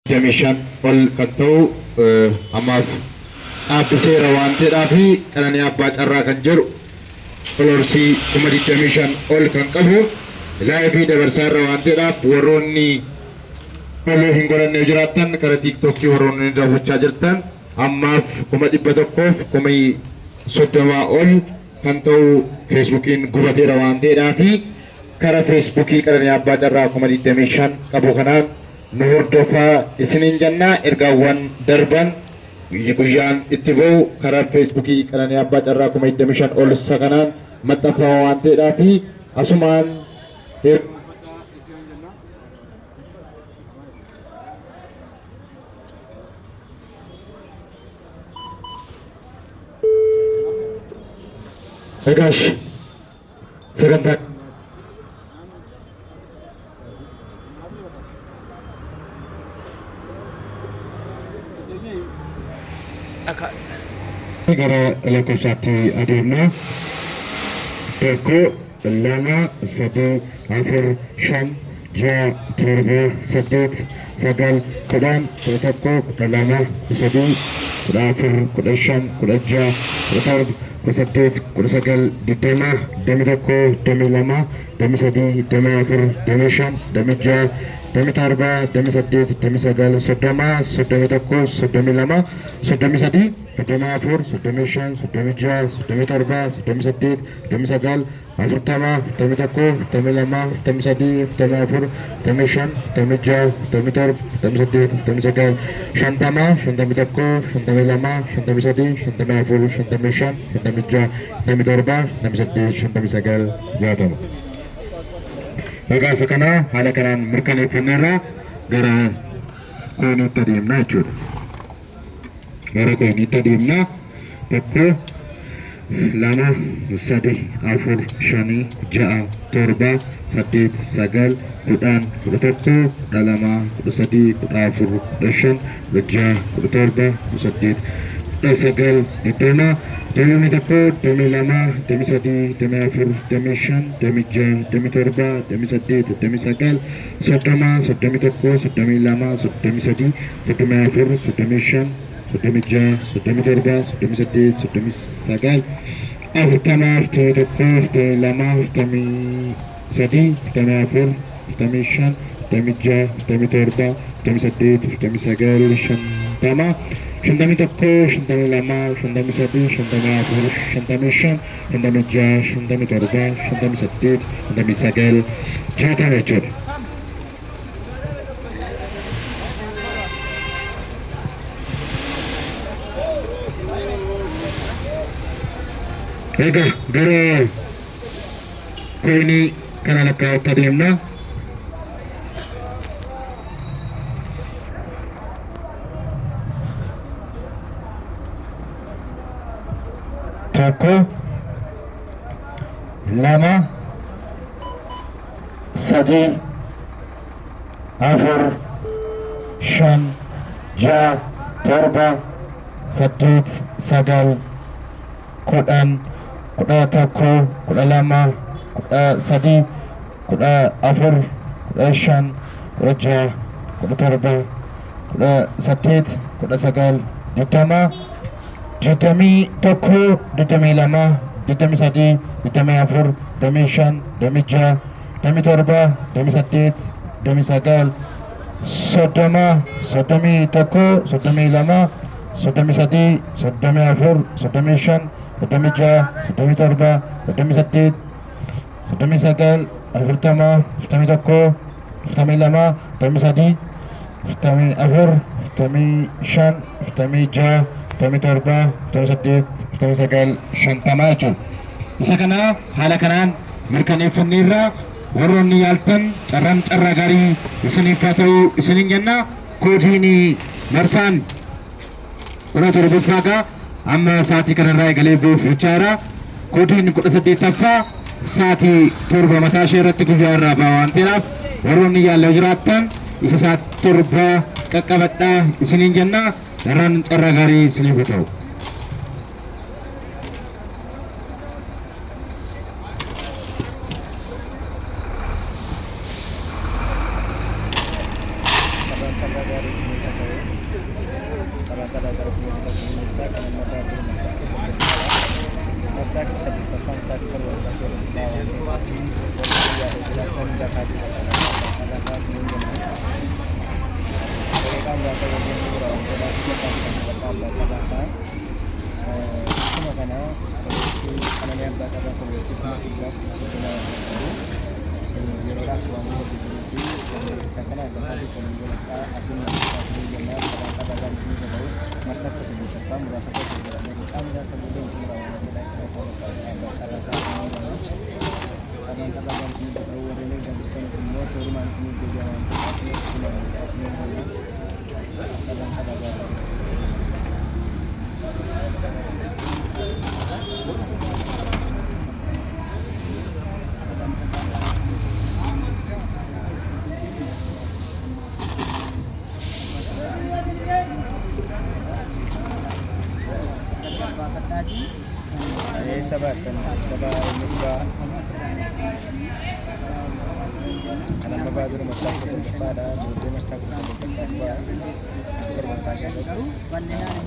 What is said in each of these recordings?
Jamishan ol kan ta'u ammaaf dhaabbiseera waan ta'eedhaa fi qananii abbaa carraa kan jedhu oloorsii 25,000 ol kan qabu laayifii dabarsaarra waan ta'eedhaaf warroonni malee hin godhanne jiraattan karaa tiiktookii warroonni daawwachaa jirtan ammaaf 130 ol kan ta'u feesbuukiin gubateera waan ta'eedhaa fi karaa feesbuukii qananii abbaa carraa 25,000 qabu kanaan nu hordofaa isiniin jennaa ergaawwan darban guyyaan itti ba'u karaa feesbuukii qananii abbaa carraa 25,000 ol isa kanaan maxxanfama waan ta'eedhaa fi asumaan egash sagantaa gara lakkoofsaatti adeemna. Tokko, lama, sadii, afur, shan, ja'a, torba, saddeet, sagal, kudhan, kudha tokko, kudha lama, kudha sadii, kudha afur, kudha shan, kudha ja'a, kudha torba, kudha saddeet, kudha sagal, 20, 21, 22, 23, 24, 25, 26, 27, 28, 29, 30, 31, 32, 33, 34, 35, 36, 37, 38, 39, 40, 41, 42, 43, 44, 45, 46, 47, 48, 49, 50, 51, 52, 53, 54, 55, 56, 57, 58, 59, 60. Egaa isa kana haala kanaan mirkaneeffanneerra gara kooniitti adeemnaa jechuudha. Gara kooniitti adeemnaa tokko, lama, sadii, afur, shanii, ja'a, torba, saddeet, sagal, kudhan, kudha tokko, kudha lama, kudha sadii, kudha afur, kudha shan, kudha ja'a, kudha torba, kudha saddeet, kudha sagal, 20, 21, 22, 23, 24, 25, 26, 27, 28, 29, 30, 31, 32, 33, 34, 35, 36, 37, 38, 39, 40, 41, 42, 43, 44, 45, 46, 47, 48, 49, 50, 51, 52, 53, 54, 55, 56, 57, 58, 59, 60 jechuudha. Egaa gara koonii kana lakkaa'utti adeemna. Tokko, lama, sadii, afur, shan, ja'a, torba, saddeet, sagal, kudhan, kudha tokko, kudha lama, kudha sadii, kudha afur, kudha shan, kudha ja'a, kudha torba, kudha saddeet, kudha sagal, 20, 21, 22, 23, 24, 25, 26, 27, 28, 29, 30, 31, 32, 33, 34, 35, 36, 37, 38, 39, 40, 41, 42, 43, 44, 45, 46, 47, 48, 49, 50 jechuudha. Isa kana haala kanaan mirkaneeffanneerra warroonni yaaltan carraan carraa gaarii isiniif haa ta'u isiniin jenna. Koodiin marsaan 17ffaa amma sa'aatii kanarraa eegalee bu'uuf jechaadha. Koodiin 18ffaa sa'aatii 7 mataa ishee irratti guyyaa irraa ba'a waan ta'eedhaaf warroonni yaalaa jiraattan isa sa'aatii 7 qaqqabadhaa isiniin jenna. Carraan carraa gaarii isiniif haa ta'u. Sabar guys.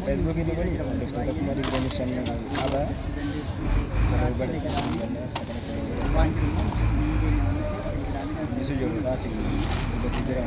Facebook ini kan daftar kembali Indonesia apa bisa juga traffic udah tidur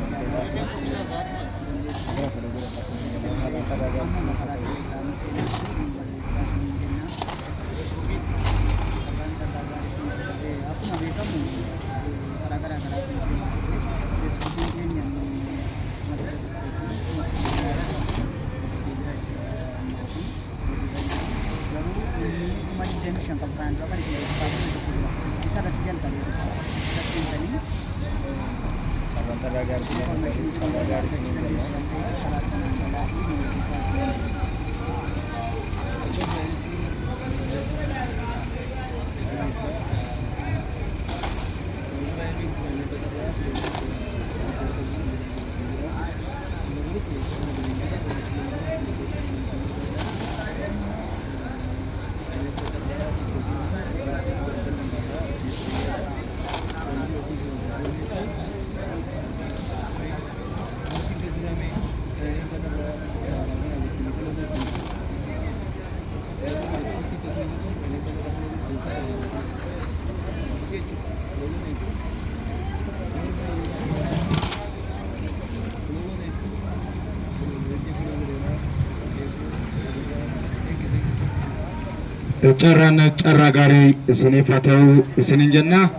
carraan carraa gaarii isiniif haa ta'u isiniin jenna.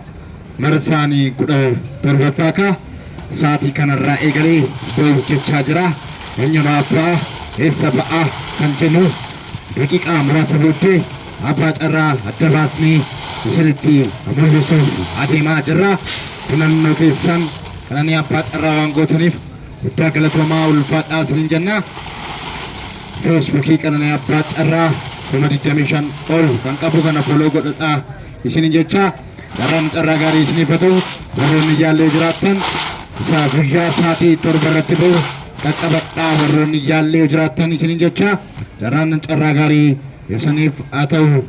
Marsaanii 17ffaa ka sa'aatii kanarraa eegalee hojjechaa jira. Eenyumaa abbaa eessa ba'aa kan jennu daqiiqaa muraasa booddee abbaa carraa adda baasnee isinitti mul'isuuf adeemaa jirra. Filannoo keessan kananii abbaa carraa waan gootaniif guddaa galatoomaa ulfaadhaa isiniin jenna. Feesbuukii kananii abbaa carraa kuma 25 ol kan qabu kana foloo godhadhaa isiniin jecha. Carraan carraa gaarii isiniif haa ta'u. Warroonni jaallee jiraattan isa guyyaa sa'aatii 7 irratti ba'u qaqqabadhaa. Warroonni jaallee jiraattan isiniin jecha. Carraan carraa gaarii isiniif haa ta'u.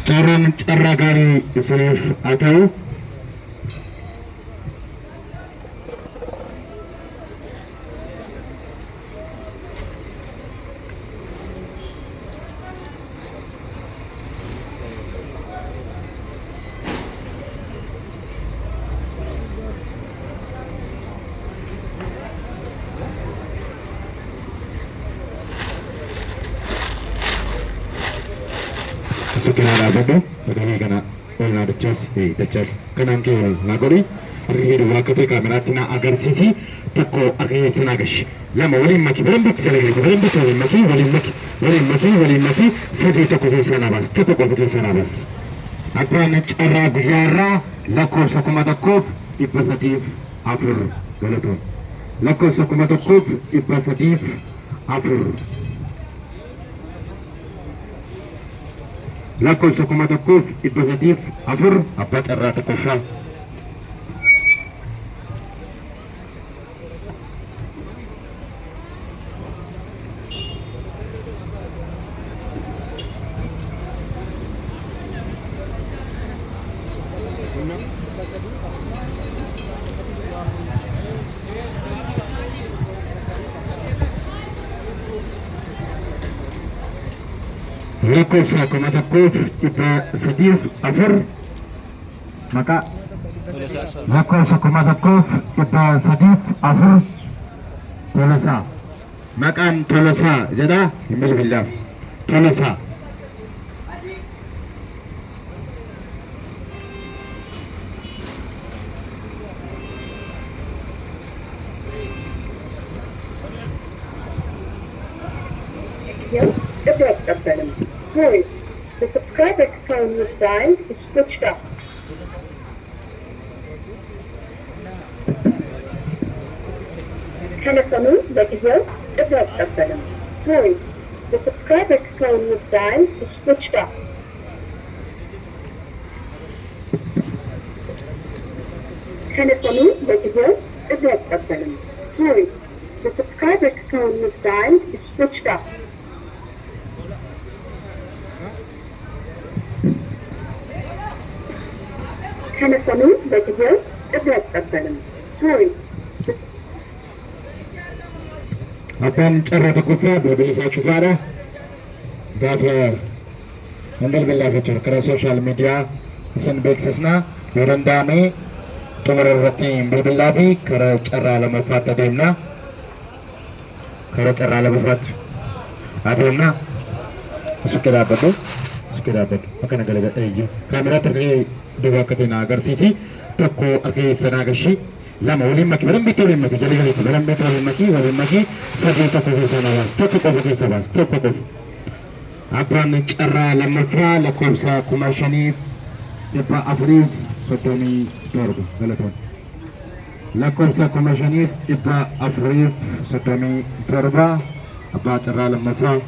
Carraan carraa gaarii isiniif haa ta'u. Fakirara bodo, begini kana olna dachas kanan ke nagori, arhi dua kete kamera tina agar sisi takko arhi senagash. Lama wali maki berembut wali maki sadi takko ke sanabas, Apa cara guyara lakup sakuma takko ipasatif afur galaton. Lakup sakuma takko ipasatif afur. Lakup sakuma takko ipasatif afur apa cara takko Lakup sakuma takko ipasatif afur maka Lakup sakuma takko ipasatif afur tolasa makan tolasa jada billah tolasa Sorry, the subscriber phone was dialed is switched off. Telefonu bekliyor, öpüyorum. Sorry, the subscriber phone was dialed is switched off. Telefonu bekliyor, öpüyorum. Sorry, the subscriber phone was dialed is switched off. Telefonu bekliyor, öpüyorum. Sorry. Akan cara takutnya berbisa cukara Gapa Mandal bela kecur kera social media Sen beksesna Yorandame Tumararati berbelabi Kera cara lamafat ademna Kera cara lamafat Ademna Sukira apa tu Makan agak kamera terkait dua ketina agar sisi Toko arki senagashi Lama wali maki wali maki jadi wali maki sadi toko ke sabas apa cara lamafra lakomsa kumashani tipa afrif sotomi torgo galaton lakomsa kumashani tipa afrif sotomi torba apa cara lamafra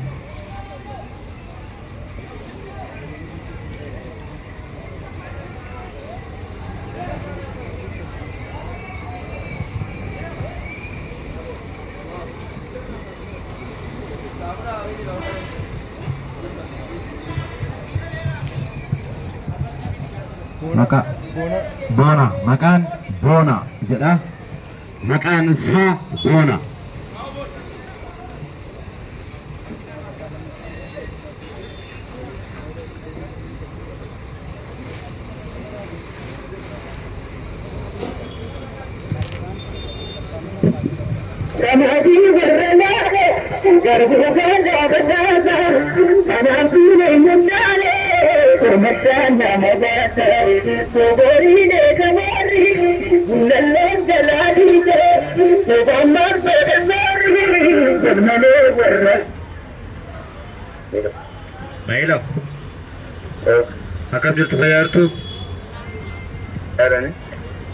maka bona makan bona jeda makan sa bona Baiklah. Akan dibayar tu. Ada ni.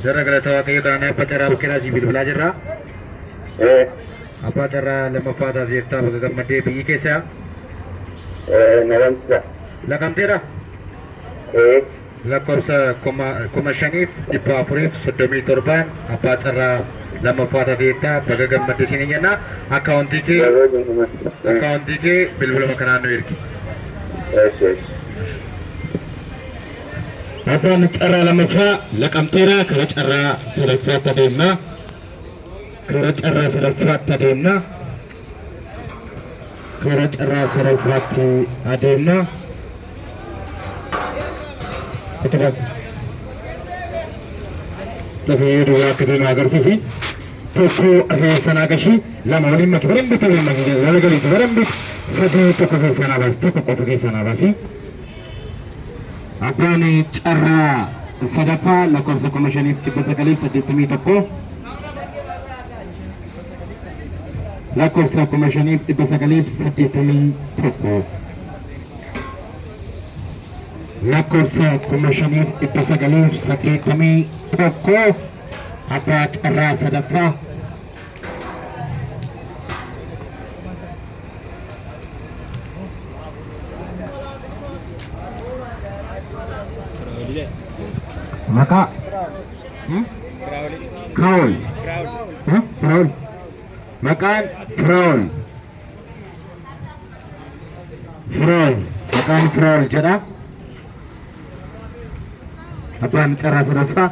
Jara kalau tahu kita apa cara berkira jibil belajar lah. Apa cara lemafat azirta bagaimana mati pergi kesya? Nalansa. Lakam tera. Lakam sa komasyanif ipa purif sodomi torban apa cara lemafat azirta bagaimana mati sini jana akaun tike bil makanan irki. Apa cara lemafa lakam tera kalau cara selafat tademna kalau cara selafat tademna kalau cara selafat ademna itu bas tapi dua kedua agar sisi toko sanagashi lama wali mak berembit lalu kali berembit satu toko sanabas toko sanabasi Abbaan carraa sadaffaa lakkoofsa 5,981 lakkoofsa 5,981 lakkoofsa 5,981 abbaa carraa sadaffaa maka Kraul Kraul makan Kraul makan Kraul jedha abbaan carraa sadaffaa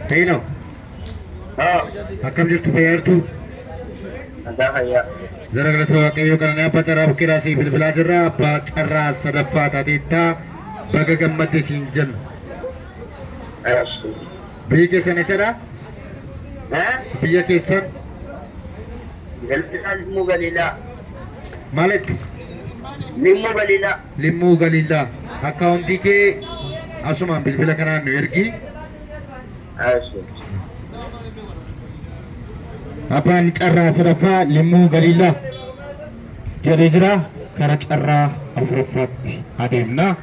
Hello. Akkam jirtu fayyartu? Jara galata waaqayyoo kana abbaa carraa buqqee si bilbilaa jirra. Abbaa carraa sadaffaa taateettaa baga gammadde siin jenna. Biyya keessan eessadha? Biyya keessan? Limmuu Galiilaa. Maalitti? Limmuu Galiilaa. Limmuu Galiilaa. Akkaawuntii kee asumaan bilbila kanaan nu ergi. Abbaan carraa sadaffaa Limmuu Galiilaa jedhee jira. Kara carraa afuraffaatti adeemna.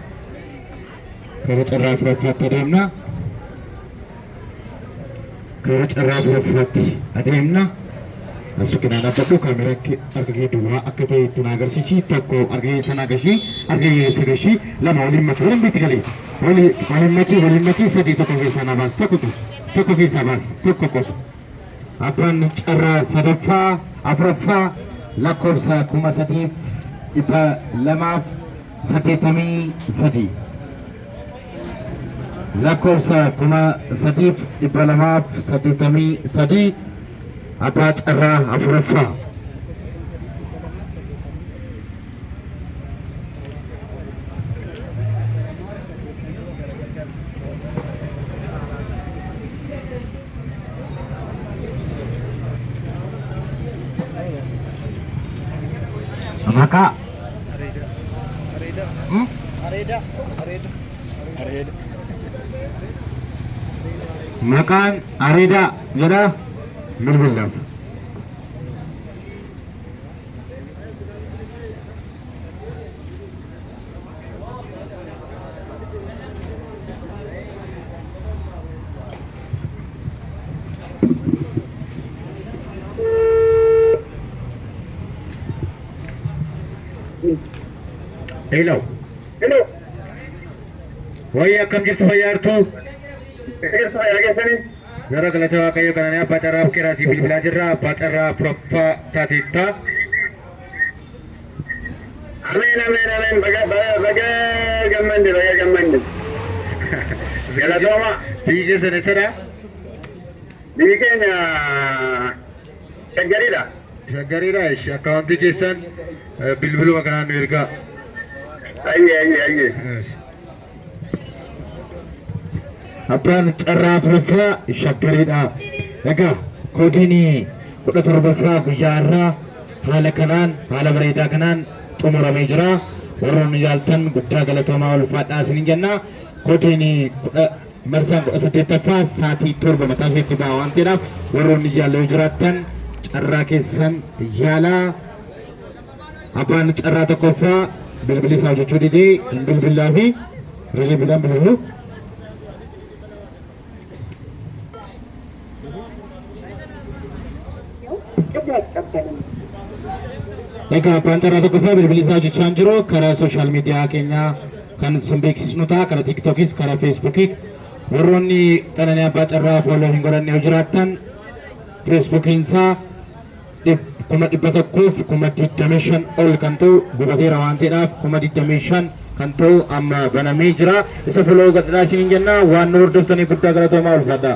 Asukina dhaabadhu kaameraa harka kee duwwaa akka ta'e itti na agarsiisi. Tokko harka kee sana agashii, harka kee sagashii, lama waliin makii waliin bitti galee waliin makii sadii tokko keessaa na baas tokko keessaa baas tokko qofa. Abbaan carraa sadaffaa afuraffaa lakkoofsa 3,283 lakkoofsa 3,283 abbaa carraa afuraffaa. Maka Makan Areda jedha bilbilaaf. Hello. Wayya akkam jirtu fayyartu? Jara galata waaqayyoo kana abbaa carraa buqqee si bilbilaa jirra. Abbaa carraa afuraffaa taateetta. Ameen. Baga gammanne. Galatooma. Biyyi keessan eessadha? Biyyi keenya Shaggariidha. Shaggariidha. Akkaawuntii keessan bilbiluma kanaan nu ergaa. Ayye. Abbaan carraa afuraffaa Shaggariidha. Egaa koodiin 17ffaa guyyaa irraa haala kanaan haala bareedaa kanaan xumuramee jira. Warroonni yaaltan guddaa galatoomaa ulfaadhaa isiniin jenna. Koodiin marsaan 18ffaa sa'aatii 7 mataa isheetti ba'a waan ta'eedhaaf warroonni yaaloo jiraattan carraa keessan yaalaa. Abbaan carraa tokkoffaa bilbili isaa hojjechuu didee hin bilbilaa fi riilibiidhaan bilbilu. Egaa abbaan carraa tokkoffaa bilbili isaa hojjechaa jiru karaa sooshaal miidiyaa keenyaa kan isin beeksisnu ta'a karaa tiiktookis karaa feesbuukii warroonni qananii abbaa carraa fooloo hin godhanne yoo jiraattan feesbuukiin isaa 1,100 ol kan ta'u gubateera waan ta'eedhaaf 25,000 kan ta'u amma banamee jira isa foloo gadhaa isiniin jenna waan nu hordoftanii guddaa galatoomaa ulfaadha.